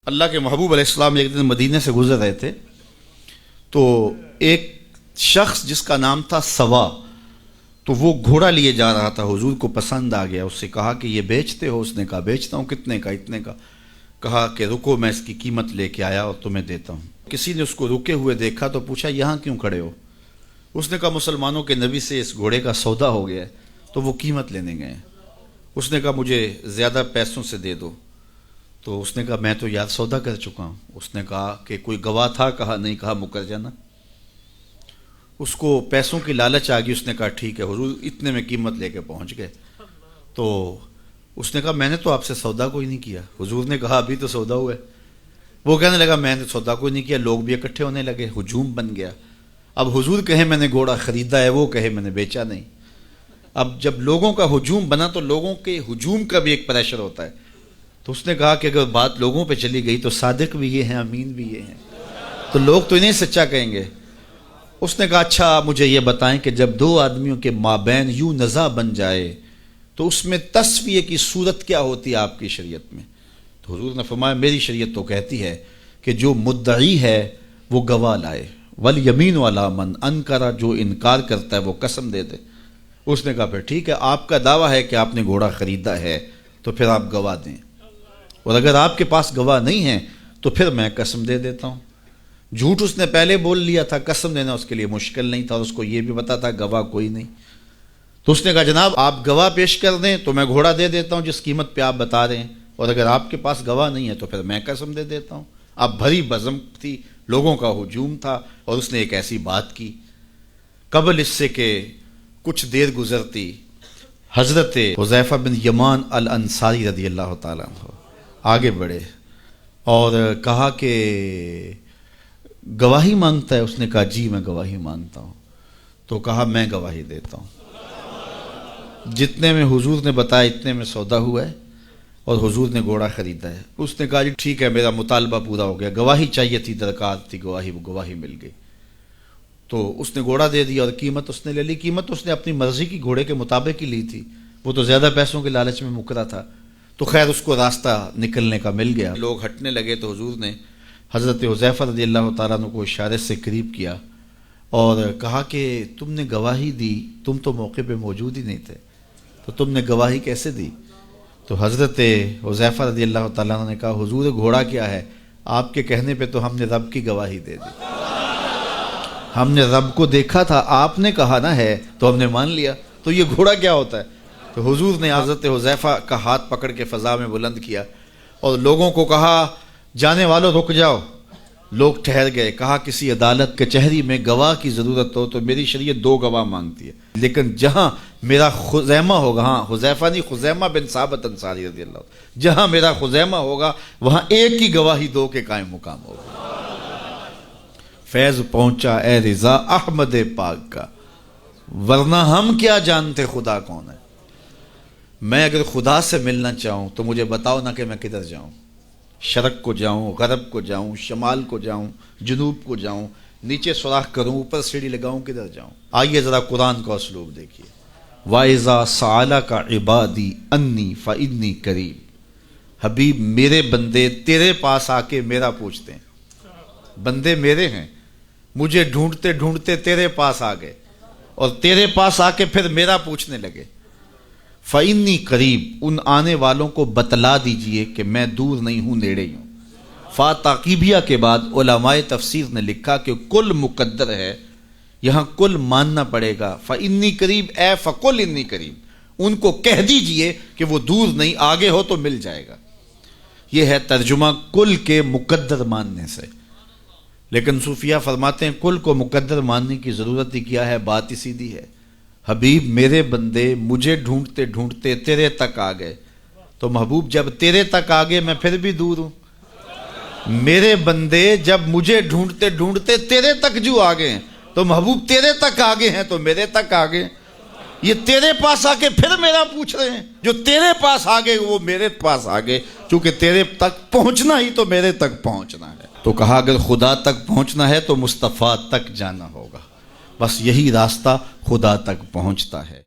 اللہ کے محبوب علیہ السلام ایک دن مدینے سے گزر رہے تھے تو ایک شخص جس کا نام تھا سوا، تو وہ گھوڑا لیے جا رہا تھا، حضور کو پسند آ گیا، اس سے کہا کہ یہ بیچتے ہو؟ اس نے کہا بیچتا ہوں۔ کتنے کا؟ اتنے کا۔ کہا کہ رکو میں اس کی قیمت لے کے آیا اور تمہیں دیتا ہوں۔ کسی نے اس کو رکے ہوئے دیکھا تو پوچھا یہاں کیوں کھڑے ہو؟ اس نے کہا مسلمانوں کے نبی سے اس گھوڑے کا سودا ہو گیا ہے تو وہ قیمت لینے گئے ہیں۔ اس نے کہا مجھے زیادہ پیسوں سے دے دو۔ تو اس نے کہا میں تو یار سودا کر چکا ہوں۔ اس نے کہا کہ کوئی گواہ تھا؟ کہا نہیں۔ کہا مکر جانا۔ اس کو پیسوں کی لالچ آ گئی، اس نے کہا ٹھیک ہے حضور، اتنے میں قیمت لے کے پہنچ گئے۔ تو اس نے کہا میں نے تو آپ سے سودا کوئی نہیں کیا۔ حضور نے کہا ابھی تو سودا ہوا ہے۔ وہ کہنے لگا میں نے سودا کوئی نہیں کیا۔ لوگ بھی اکٹھے ہونے لگے، ہجوم بن گیا۔ اب حضور کہے میں نے گھوڑا خریدا ہے، وہ کہے میں نے بیچا نہیں۔ اب جب لوگوں کا ہجوم بنا تو لوگوں کے ہجوم کا بھی ایک پریشر ہوتا ہے۔ تو اس نے کہا کہ اگر بات لوگوں پہ چلی گئی تو صادق بھی یہ ہیں، امین بھی یہ ہیں، تو لوگ تو انہیں سچا کہیں گے۔ اس نے کہا اچھا مجھے یہ بتائیں کہ جب دو آدمیوں کے مابین یوں نزاع بن جائے تو اس میں تسویہ کی صورت کیا ہوتی ہے آپ کی شریعت میں؟ تو حضور نے فرمایا میری شریعت تو کہتی ہے کہ جو مدعی ہے وہ گواہ لائے، والیمین علی من انکر، جو انکار کرتا ہے وہ قسم دے دے۔ اس نے کہا پھر ٹھیک ہے، آپ کا دعویٰ ہے کہ آپ نے گھوڑا خریدا ہے تو پھر آپ گواہ دیں، اور اگر آپ کے پاس گواہ نہیں ہے تو پھر میں قسم دے دیتا ہوں۔ جھوٹ اس نے پہلے بول لیا تھا، قسم دینا اس کے لیے مشکل نہیں تھا، اور اس کو یہ بھی پتا تھا گواہ کوئی نہیں۔ تو اس نے کہا جناب آپ گواہ پیش کر دیں تو میں گھوڑا دے دیتا ہوں جس قیمت پہ آپ بتا رہے ہیں، اور اگر آپ کے پاس گواہ نہیں ہے تو پھر میں قسم دے دیتا ہوں۔ اب بھری بزم تھی، لوگوں کا ہجوم تھا، اور اس نے ایک ایسی بات کی۔ قبل اس سے کہ کچھ دیر گزرتی، حضرت حذیفہ بن یمان الانصاری رضی اللہ تعالیٰ عنہ آگے بڑھے اور کہا کہ گواہی مانگتا ہے؟ اس نے کہا جی میں گواہی مانگتا ہوں۔ تو کہا میں گواہی دیتا ہوں، جتنے میں حضور نے بتایا اتنے میں سودا ہوا ہے اور حضور نے گھوڑا خریدا ہے۔ اس نے کہا جی ٹھیک ہے میرا مطالبہ پورا ہو گیا، گواہی چاہیے تھی، درکار تھی گواہی، وہ گواہی مل گئی۔ تو اس نے گھوڑا دے دیا اور قیمت اس نے لے لی۔ قیمت اس نے اپنی مرضی کی گھوڑے کے مطابق ہی لی تھی، وہ تو زیادہ پیسوں کے لالچ میں مکرا تھا۔ تو خیر اس کو راستہ نکلنے کا مل گیا، لوگ ہٹنے لگے تو حضور نے حضرت حذیفہ رضی اللہ تعالیٰ عنہ کو اشارے سے قریب کیا اور کہا کہ تم نے گواہی دی، تم تو موقع پہ موجود ہی نہیں تھے، تو تم نے گواہی کیسے دی؟ تو حضرت حذیفہ رضی اللہ تعالیٰ عنہ نے کہا حضور گھوڑا کیا ہے، آپ کے کہنے پہ تو ہم نے رب کی گواہی دے دی، ہم نے رب کو دیکھا تھا، آپ نے کہا نہ ہے تو ہم نے مان لیا، تو یہ گھوڑا کیا ہوتا ہے؟ تو حضور نے حضرت حذیفہ کا ہاتھ پکڑ کے فضا میں بلند کیا اور لوگوں کو کہا جانے والوں رک جاؤ۔ لوگ ٹھہر گئے۔ کہا کسی عدالت کچہری میں گواہ کی ضرورت ہو تو میری شریعت دو گواہ مانگتی ہے، لیکن جہاں میرا خزیمہ ہوگا، ہاں حذیفہ نہیں، خزیمہ بن ثابت انصاری رضی اللہ عنہ، جہاں میرا خزیمہ ہوگا وہاں ایک کی گواہی دو کے قائم مقام ہوگا۔ فیض پہنچا اے رضا احمد پاک کا، ورنہ ہم کیا جانتے خدا کون ہے۔ میں اگر خدا سے ملنا چاہوں تو مجھے بتاؤ نہ کہ میں کدھر جاؤں، شرق کو جاؤں، غرب کو جاؤں، شمال کو جاؤں، جنوب کو جاؤں، نیچے سوراخ کروں، اوپر سیڑھی لگاؤں، کدھر جاؤں؟ آئیے ذرا قرآن کا اسلوب دیکھیے۔ وَإِذَا سَأَلَكَ عِبَادِي أَنِّي فَإِنِّي قَرِيبٌ، حبیب میرے بندے تیرے پاس آ کے میرا پوچھتے ہیں، بندے میرے ہیں، مجھے ڈھونڈتے ڈھونڈتے تیرے پاس آ گئے اور تیرے پاس آ کے پھر میرا پوچھنے لگے۔ فَإِنِّي قریب، ان آنے والوں کو بتلا دیجئے کہ میں دور نہیں ہوں، نیڑے ہی ہوں۔ فا تاقیبیہ کے بعد علماء تفسیر نے لکھا کہ کل مقدر ہے، یہاں کل ماننا پڑے گا۔ فَإِنِّي قریب اے فَقُلْ إِنِّي قریب، ان کو کہہ دیجئے کہ وہ دور نہیں، آگے ہو تو مل جائے گا۔ یہ ہے ترجمہ کل کے مقدر ماننے سے۔ لیکن صوفیہ فرماتے ہیں کل کو مقدر ماننے کی ضرورت ہی کیا ہے، بات ہی سیدھی ہے۔ حبیب میرے بندے مجھے ڈھونڈتے ڈھونڈتے تیرے تک آ گئے، تو محبوب جب تیرے تک آ گئے میں پھر بھی دور ہوں۔ میرے بندے جب مجھے ڈھونڈتے ڈھونڈتے تیرے تک جو آ گئے ہیں تو محبوب تیرے تک آگے ہیں تو میرے تک آگے۔ یہ تیرے پاس آ کے پھر میرا پوچھ رہے ہیں، جو تیرے پاس آگے وہ میرے پاس آگے، چونکہ تیرے تک پہنچنا ہی تو میرے تک پہنچنا ہے۔ تو کہا اگر خدا تک پہنچنا ہے تو مصطفیٰ تک جانا ہوگا، بس یہی راستہ خدا تک پہنچتا ہے۔